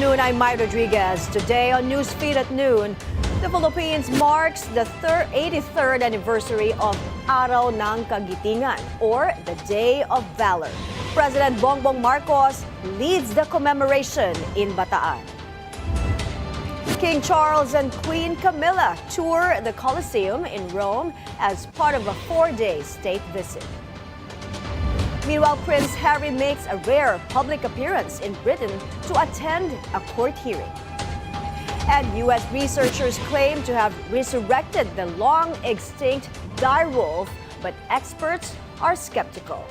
afternoon, I'm Mai Rodriguez. Today on Newsfeed at noon, the Philippines marks the 83rd anniversary of Araw ng Kagitingan, or the Day of Valor. President Bongbong Marcos leads the commemoration in Bataan. King Charles and Queen Camilla tour the Colosseum in Rome as part of a 4-day state visit. Meanwhile, Prince Harry makes a rare public appearance in Britain to attend a court hearing. And U.S. researchers claim to have resurrected the long-extinct direwolf, but experts are skeptical.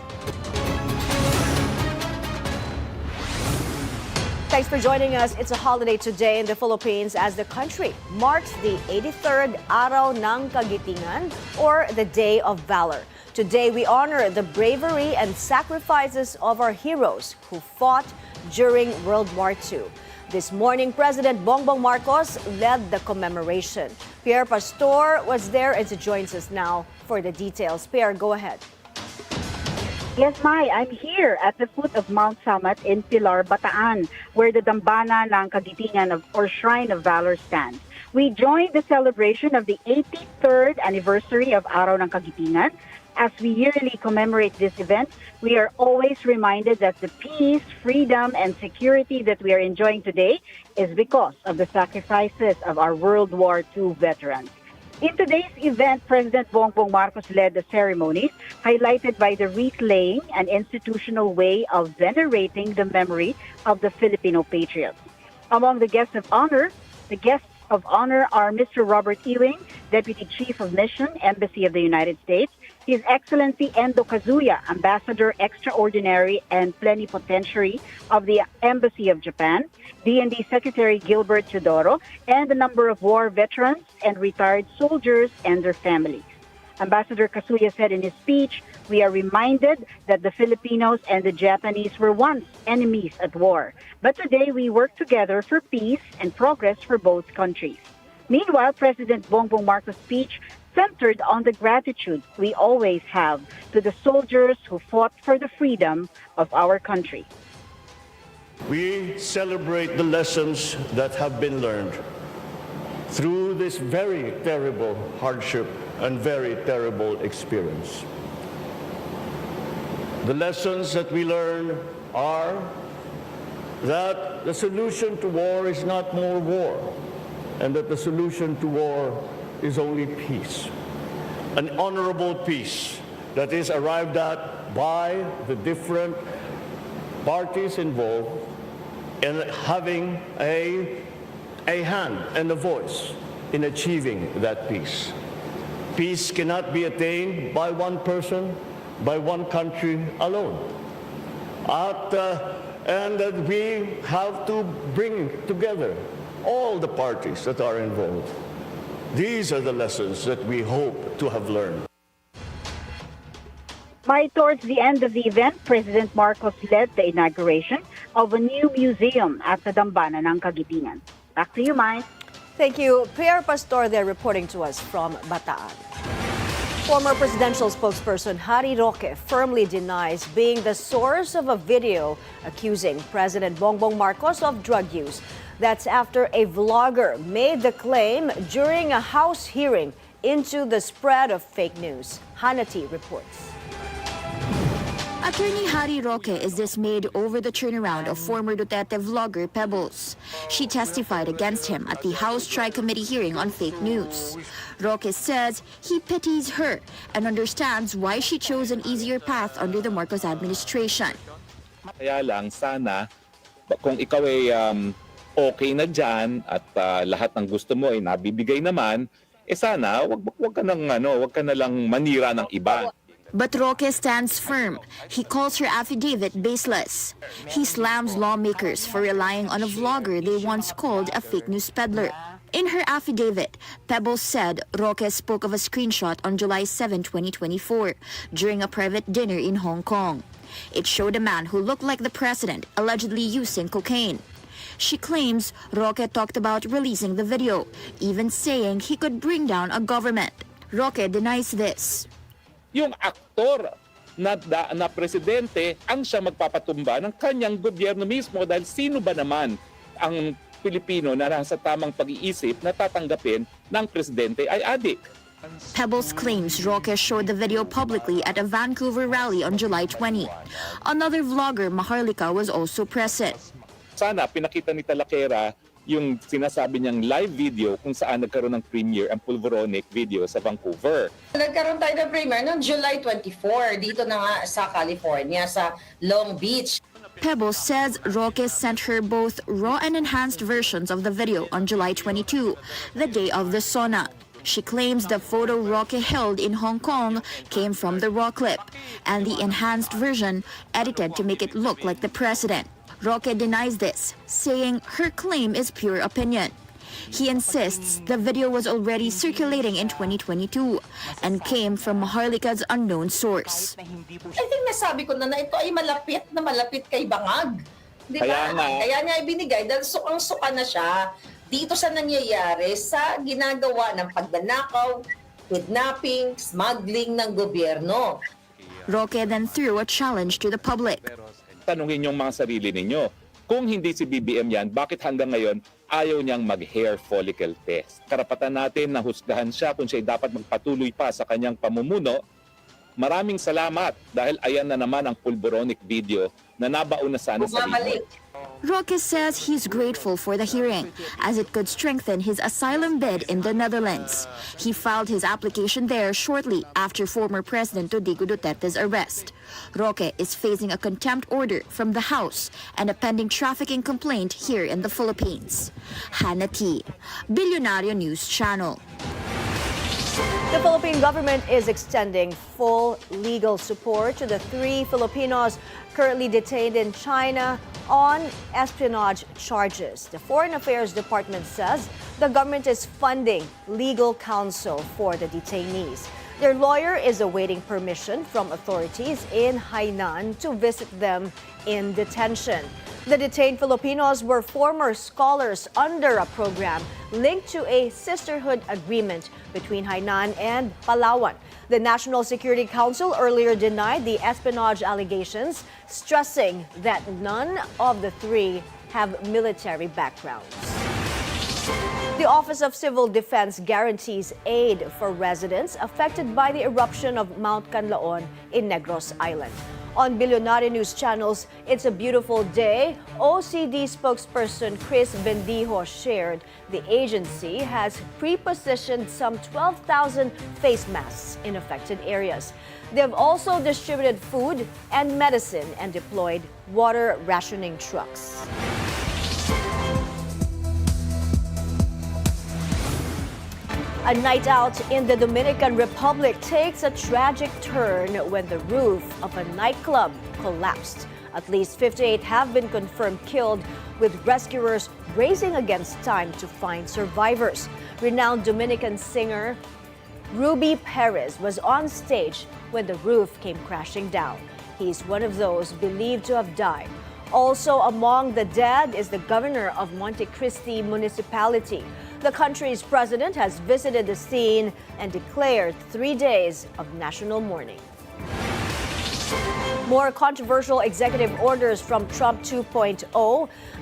Thanks for joining us. It's a holiday today in the Philippines as the country marks the 83rd Araw ng Kagitingan, or the Day of Valor. Today, we honor the bravery and sacrifices of our heroes who fought during World War II. This morning, President Bongbong Marcos led the commemoration. Pierre Pastor was there and joins us now for the details. Pierre, go ahead. Yes, Mai, I'm here at the foot of Mount Samat in Pilar, Bataan, where the Dambana ng Kagitingan or Shrine of Valor stands. We joined the celebration of the 83rd anniversary of Araw ng Kagitingan. As we yearly commemorate this event, we are always reminded that the peace, freedom, and security that we are enjoying today is because of the sacrifices of our World War II veterans. In today's event, President Bongbong Marcos led the ceremony, highlighted by the wreath-laying, an institutional way of venerating the memory of the Filipino patriots. Among the guests of honor are Mr. Robert Ewing, Deputy Chief of Mission, Embassy of the United States, His Excellency Endo Kazuya, Ambassador Extraordinary and Plenipotentiary of the Embassy of Japan, D&D Secretary Gilbert Teodoro, and a number of war veterans and retired soldiers and their families. Ambassador Kazuya said in his speech, "We are reminded that the Filipinos and the Japanese were once enemies at war, but today we work together for peace and progress for both countries." Meanwhile, President Bongbong Marcos' speech centered on the gratitude we always have to the soldiers who fought for the freedom of our country. We celebrate the lessons that have been learned through this very terrible hardship and very terrible experience. The lessons that we learn are that the solution to war is not more war, and that the solution to war is only peace. An honorable peace that is arrived at by the different parties involved in having a hand and a voice in achieving that peace. Peace cannot be attained by one person, by one country alone. And that we have to bring together all the parties that are involved. These are the lessons that we hope to have learned. Towards the end of the event, President Marcos led the inauguration of a new museum at the Dambana ng Kagitingan. Back to you, Mai. Thank you. Pierre Pastor there reporting to us from Bataan. Former presidential spokesperson Harry Roque firmly denies being the source of a video accusing President Bongbong Marcos of drug use. That's after a vlogger made the claim during a House hearing into the spread of fake news. Hannity reports. Attorney Harry Roque is dismayed over the turnaround of former Duterte vlogger Pebbles. She testified against him at the House Tri-Committee hearing on fake news. Roque says he pities her and understands why she chose an easier path under the Marcos administration. Kaya lang sana kung ikaw ay okay na dyan at lahat ng gusto mo ay nabibigay naman, sana wag ka na lang manira ng iba. But Roque stands firm. He calls her affidavit baseless. He slams lawmakers for relying on a vlogger they once called a fake news peddler. In her affidavit, Pebbles said Roque spoke of a screenshot on July 7, 2024, during a private dinner in Hong Kong. It showed a man who looked like the president allegedly using cocaine. She claims Roque talked about releasing the video, even saying he could bring down a government. Roque denies this. Yung aktor na presidente ang siya magpapatumba ng kanyang gobyerno mismo dahil sino ba naman ang Pilipino na nasa tamang pag-iisip na tatanggapin ng presidente ay adik. Pebbles claims Roque showed the video publicly at a Vancouver rally on July 20. Another vlogger, Maharlika, was also present. Sana pinakita ni Talaquera yung sinasabi niyang live video kung saan nagkaroon ng premiere ang pulveronic video sa Vancouver. Nagkaroon tayo ng premiere noong July 24 dito na nga sa California, sa Long Beach. Pebbles says Roque sent her both raw and enhanced versions of the video on July 22, the day of the sauna. She claims the photo Roque held in Hong Kong came from the raw clip, and the enhanced version edited to make it look like the president. Roque denies this, saying her claim is pure opinion. He insists the video was already circulating in 2022 and came from Maharlika's unknown source. I think nasabi ko na ito ay malapit kay Bangag. Di ba? Kaya niya ibinigay dahil sukang-suka na siya dito sa nangyayari sa ginagawa ng pagnanakaw, kidnapping, smuggling ng gobyerno. Roque then threw a challenge to the public. Tanungin yung mga sarili ninyo, kung hindi si BBM yan, bakit hanggang ngayon ayaw niyang mag-hair follicle test? Karapatan natin na husgahan siya kung siya dapat magpatuloy pa sa kanyang pamumuno. Maraming salamat dahil ayan na naman ang pulveronic video na nabaon na sana sa iyo. Roque says he's grateful for the hearing, as it could strengthen his asylum bid in the Netherlands. He filed his application there shortly after former President Rodrigo Duterte's arrest. Roque is facing a contempt order from the House and a pending trafficking complaint here in the Philippines. Hannah T, Billionario News Channel. The Philippine government is extending full legal support to the 3 Filipinos currently detained in China on espionage charges. The Foreign Affairs Department says the government is funding legal counsel for the detainees. Their lawyer is awaiting permission from authorities in Hainan to visit them in detention. The detained Filipinos were former scholars under a program linked to a sisterhood agreement between Hainan and Palawan. The National Security Council earlier denied the espionage allegations, stressing that none of the 3 have military backgrounds. The Office of Civil Defense guarantees aid for residents affected by the eruption of Mount Canlaon in Negros Island. On Billionaire News Channel's It's a Beautiful Day, OCD spokesperson Chris Bendijo shared the agency has pre-positioned some 12,000 face masks in affected areas. They have also distributed food and medicine and deployed water rationing trucks. A night out in the Dominican Republic takes a tragic turn when the roof of a nightclub collapsed. At least 58 have been confirmed killed, with rescuers racing against time to find survivors. Renowned Dominican singer Ruby Perez was on stage when the roof came crashing down. He's one of those believed to have died. Also among the dead is the governor of Montecristi Municipality. The country's president has visited the scene and declared 3 days of national mourning. More controversial executive orders from Trump 2.0.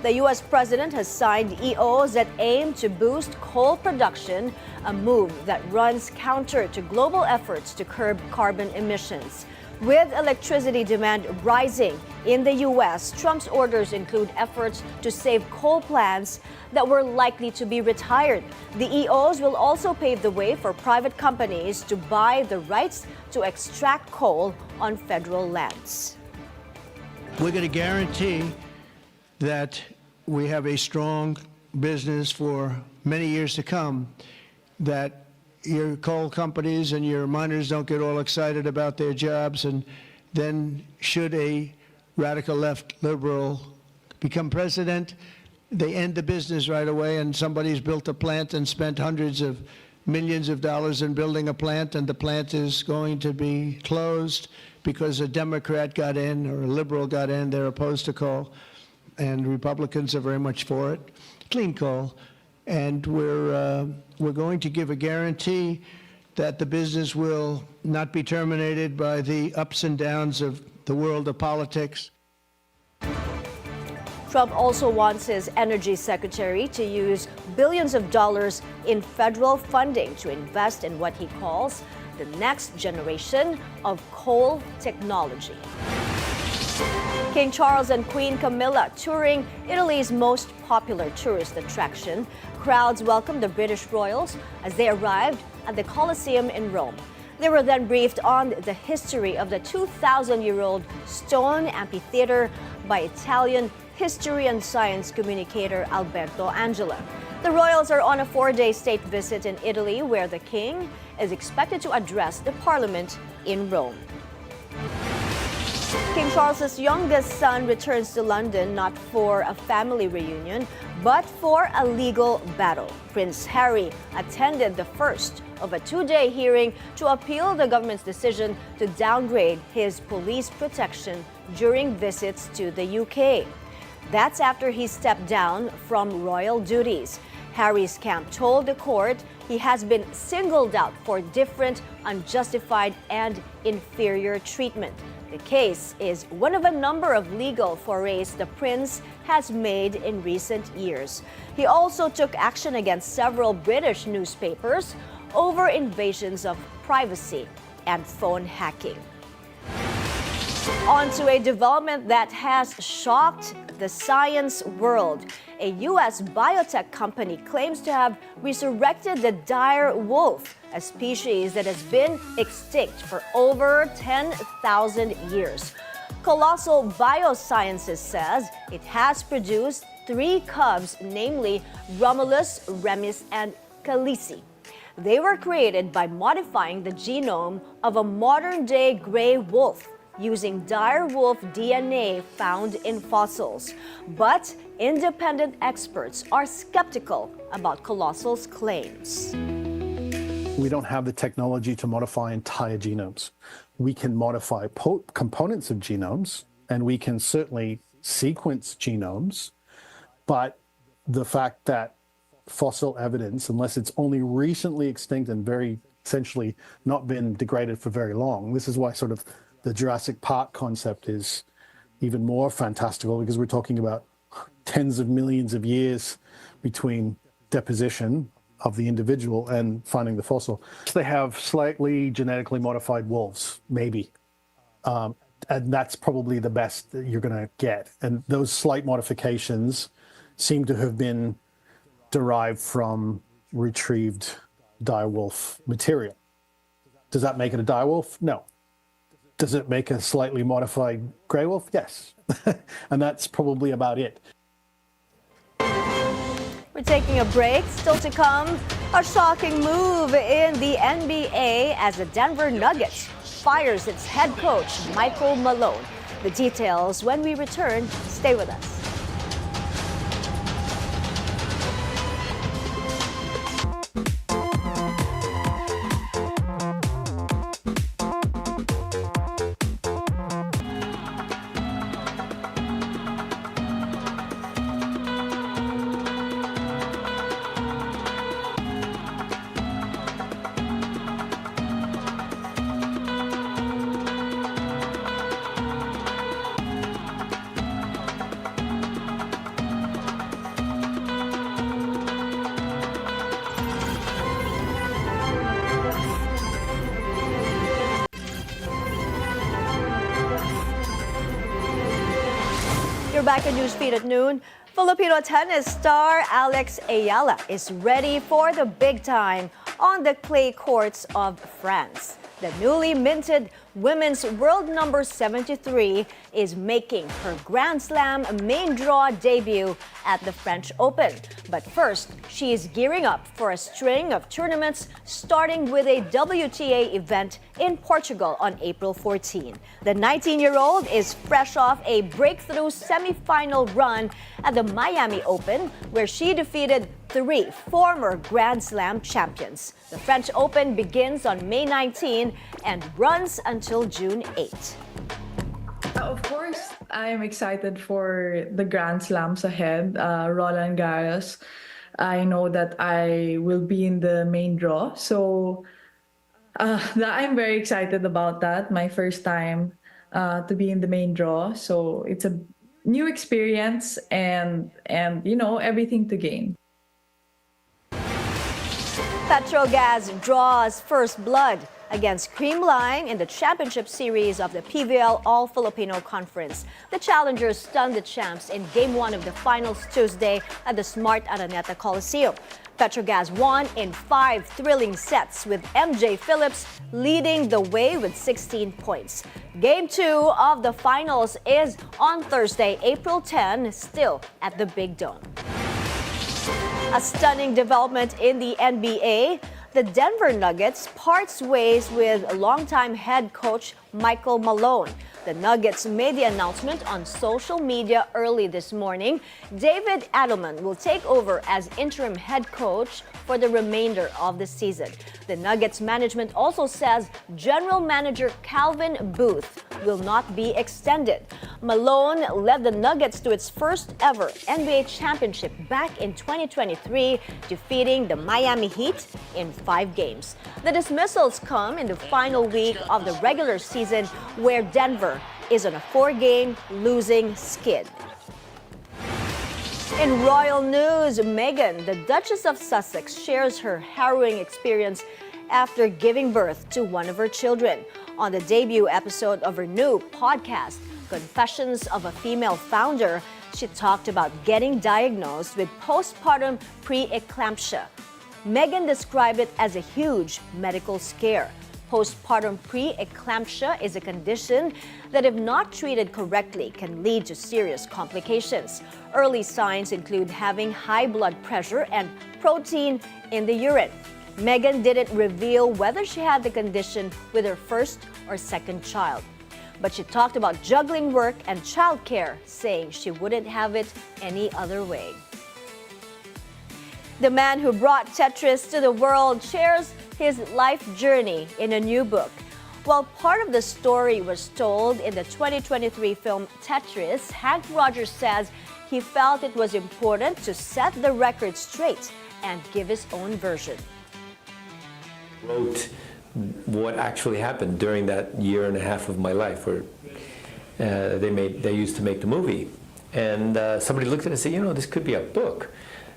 The U.S. president has signed EOs that aim to boost coal production, a move that runs counter to global efforts to curb carbon emissions. With electricity demand rising in the U.S., Trump's orders include efforts to save coal plants that were likely to be retired. The EOs will also pave the way for private companies to buy the rights to extract coal on federal lands. We're going to guarantee that we have a strong business for many years to come, that your coal companies and your miners don't get all excited about their jobs, and then should a radical left liberal become president, they end the business right away, and somebody's built a plant and spent hundreds of millions of dollars in building a plant, and the plant is going to be closed because a Democrat got in or a liberal got in. They're opposed to coal, and Republicans are very much for it. Clean coal. And we're going to give a guarantee that the business will not be terminated by the ups and downs of the world of politics. Trump also wants his energy secretary to use billions of dollars in federal funding to invest in what he calls the next generation of coal technology. King Charles and Queen Camilla touring Italy's most popular tourist attraction. Crowds welcomed the British royals as they arrived at the Colosseum in Rome. They were then briefed on the history of the 2,000-year-old stone amphitheater by Italian history and science communicator Alberto Angela. The royals are on a 4-day state visit in Italy, where the king is expected to address the parliament in Rome. King Charles's youngest son returns to London not for a family reunion, but for a legal battle. Prince Harry attended the first of a 2-day hearing to appeal the government's decision to downgrade his police protection during visits to the UK. That's after he stepped down from royal duties. Harry's camp told the court he has been singled out for different, unjustified, and inferior treatment. The case is one of a number of legal forays the prince has made in recent years. He also took action against several British newspapers over invasions of privacy and phone hacking. On to a development that has shocked the science world. A U.S. biotech company claims to have resurrected the dire wolf, a species that has been extinct for over 10,000 years. Colossal Biosciences says it has produced 3 cubs, namely Romulus, Remus, and Khaleesi. They were created by modifying the genome of a modern-day gray wolf using dire wolf DNA found in fossils. But independent experts are skeptical about Colossal's claims. We don't have the technology to modify entire genomes. We can modify components of genomes, and we can certainly sequence genomes, but the fact that fossil evidence, unless it's only recently extinct and very essentially not been degraded for very long, this is why sort of the Jurassic Park concept is even more fantastical, because we're talking about tens of millions of years between deposition of the individual and finding the fossil. They have slightly genetically modified wolves, maybe. And that's probably the best that you're going to get. And those slight modifications seem to have been derived from retrieved direwolf material. Does that make it a direwolf? No. Does it make a slightly modified gray wolf? Yes. And that's probably about it. We're taking a break. Still to come, a shocking move in the NBA as the Denver Nuggets fires its head coach, Michael Malone. The details when we return. Stay with us. You're back at Newsfeed at noon. Filipino tennis star Alex Ayala is ready for the big time on the clay courts of France. The newly minted women's world number 73 is making her Grand Slam main draw debut at the French Open. But first, she is gearing up for a string of tournaments, starting with a WTA event in Portugal on April 14. The 19-year-old is fresh off a breakthrough semifinal run at the Miami Open, where she defeated 3 former Grand Slam champions. The French Open begins on May 19 and runs until June 8. Of course, I am excited for the Grand Slams ahead. Roland Garros, I know that I will be in the main draw. So I'm very excited about that. My first time to be in the main draw. So it's a new experience and everything to gain. Petrogas draws first blood against Creamline in the championship series of the PVL All-Filipino Conference. The challengers stunned the champs in Game 1 of the finals Tuesday at the Smart Araneta Colosseum. Petrogas won in 5 thrilling sets, with MJ Phillips leading the way with 16 points. Game 2 of the finals is on Thursday, April 10, still at the Big Dome. A stunning development in the NBA. The Denver Nuggets parts ways with longtime head coach Michael Malone. The Nuggets made the announcement on social media early this morning. David Adelman will take over as interim head coach for the remainder of the season. The Nuggets management also says general manager Calvin Booth will not be extended. Malone led the Nuggets to its first ever NBA championship back in 2023, defeating the Miami Heat in 5 games. The dismissals come in the final week of the regular season, where Denver is on a 4-game losing skid. In royal news, Meghan, the Duchess of Sussex, shares her harrowing experience after giving birth to one of her children. On the debut episode of her new podcast, Confessions of a Female Founder, she talked about getting diagnosed with postpartum preeclampsia. Meghan described it as a huge medical scare. Postpartum preeclampsia is a condition that, if not treated correctly, can lead to serious complications. Early signs include having high blood pressure and protein in the urine. Meghan didn't reveal whether she had the condition with her first or second child, but she talked about juggling work and childcare, saying she wouldn't have it any other way. The man who brought Tetris to the world shares his life journey in a new book. While part of the story was told in the 2023 film Tetris, Hank Rogers says he felt it was important to set the record straight and give his own version. Wrote what actually happened during that year and a half of my life, where they used to make the movie, and somebody looked at it and said, this could be a book.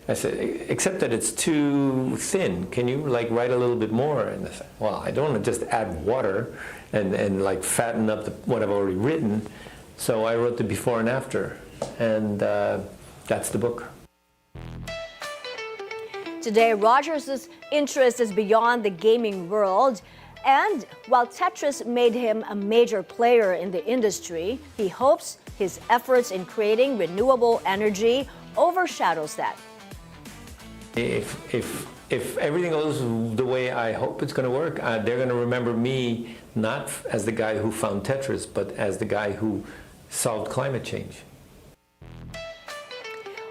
I said, except that it's too thin. Can you write a little bit more? And I said, well, I don't want to just add water and fatten up what I've already written. So I wrote the before and after, and that's the book. Today, Rogers' interest is beyond the gaming world. And while Tetris made him a major player in the industry, he hopes his efforts in creating renewable energy overshadows that. If everything goes the way I hope it's going to work, they're going to remember me not as the guy who found Tetris, but as the guy who solved climate change.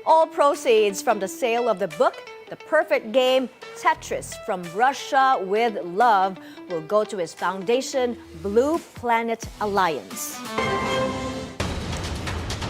All proceeds from the sale of the book, The Perfect Game, Tetris from Russia with Love, will go to his foundation, Blue Planet Alliance.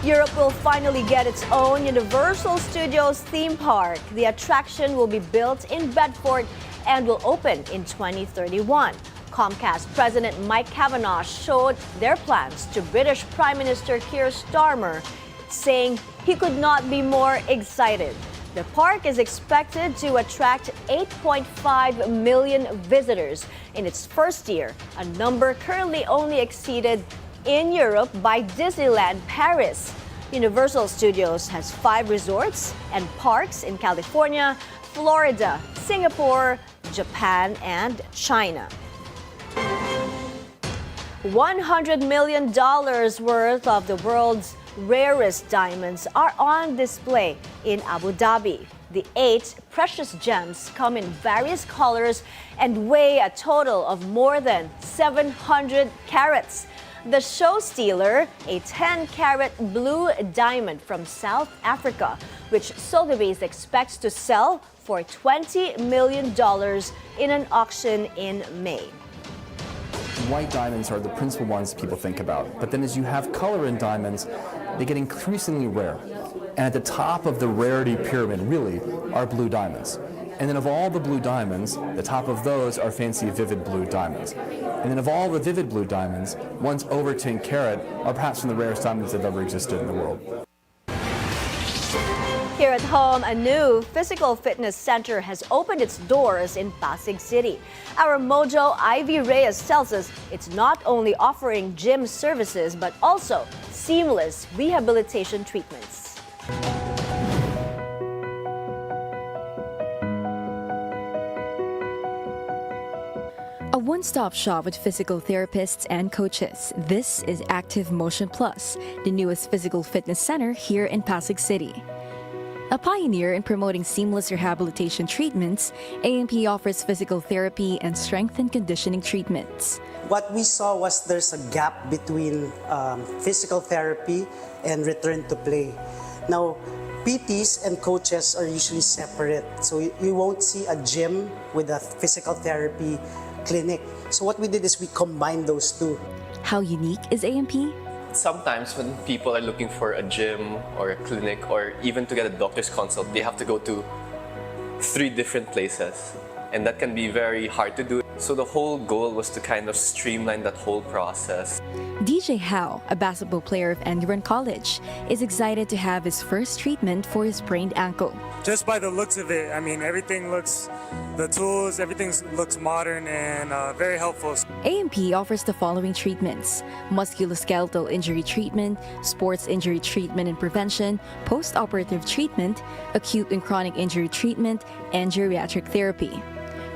Europe will finally get its own Universal Studios theme park. The attraction will be built in Bedford and will open in 2031. Comcast President Mike Kavanagh showed their plans to British Prime Minister Keir Starmer, saying he could not be more excited. The park is expected to attract 8.5 million visitors in its first year, a number currently only exceeded in Europe by Disneyland Paris. Universal Studios has 5 resorts and parks in California, Florida, Singapore, Japan, and China. $100 million worth of the world's rarest diamonds are on display in Abu Dhabi. The 8 precious gems come in various colors and weigh a total of more than 700 carats. The show stealer, a 10-carat blue diamond from South Africa, which Sotheby's expects to sell for $20 million in an auction in May. White diamonds are the principal ones people think about, but then as you have color in diamonds, they get increasingly rare. And at the top of the rarity pyramid, really, are blue diamonds. And then of all the blue diamonds, the top of those are fancy vivid blue diamonds. And then of all the vivid blue diamonds, ones over 10 carat are perhaps some of the rarest diamonds that have ever existed in the world. Here at home, a new physical fitness center has opened its doors in Pasig City. Our Mojo Ivy Reyes tells us it's not only offering gym services but also seamless rehabilitation treatments. A one-stop shop with physical therapists and coaches. This is Active Motion Plus, the newest physical fitness center here in Pasig City. A pioneer in promoting seamless rehabilitation treatments, AMP offers physical therapy and strength and conditioning treatments. What we saw was there's a gap between physical therapy and return to play. Now, PTs and coaches are usually separate, so you won't see a gym with a physical therapy clinic. So what we did is we combined those two. How unique is AMP? Sometimes when people are looking for a gym or a clinic or even to get a doctor's consult, they have to go to 3 different places, and that can be very hard to do. So the whole goal was to kind of streamline that whole process. DJ Howe, a basketball player of Enderun College, is excited to have his first treatment for his sprained ankle. Just by the looks of it, I mean, the tools, everything looks modern and very helpful. AMP offers the following treatments: musculoskeletal injury treatment, sports injury treatment and prevention, post-operative treatment, acute and chronic injury treatment, and geriatric therapy.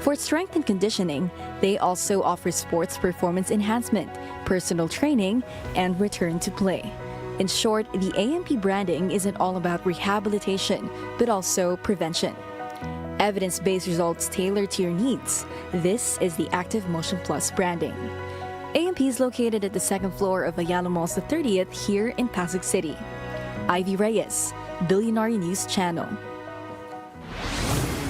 For strength and conditioning, they also offer sports performance enhancement, personal training, and return to play. In short, the AMP branding isn't all about rehabilitation, but also prevention. Evidence-based results tailored to your needs. This is the Active Motion Plus branding. AMP is located at the 2nd floor of Ayala Malls the 30th here in Pasig City. Ivy Reyes, Billionaire News Channel.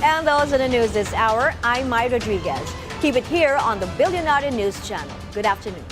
And those are the news this hour. I'm Mai Rodriguez. Keep it here on the Billionaire News Channel. Good afternoon.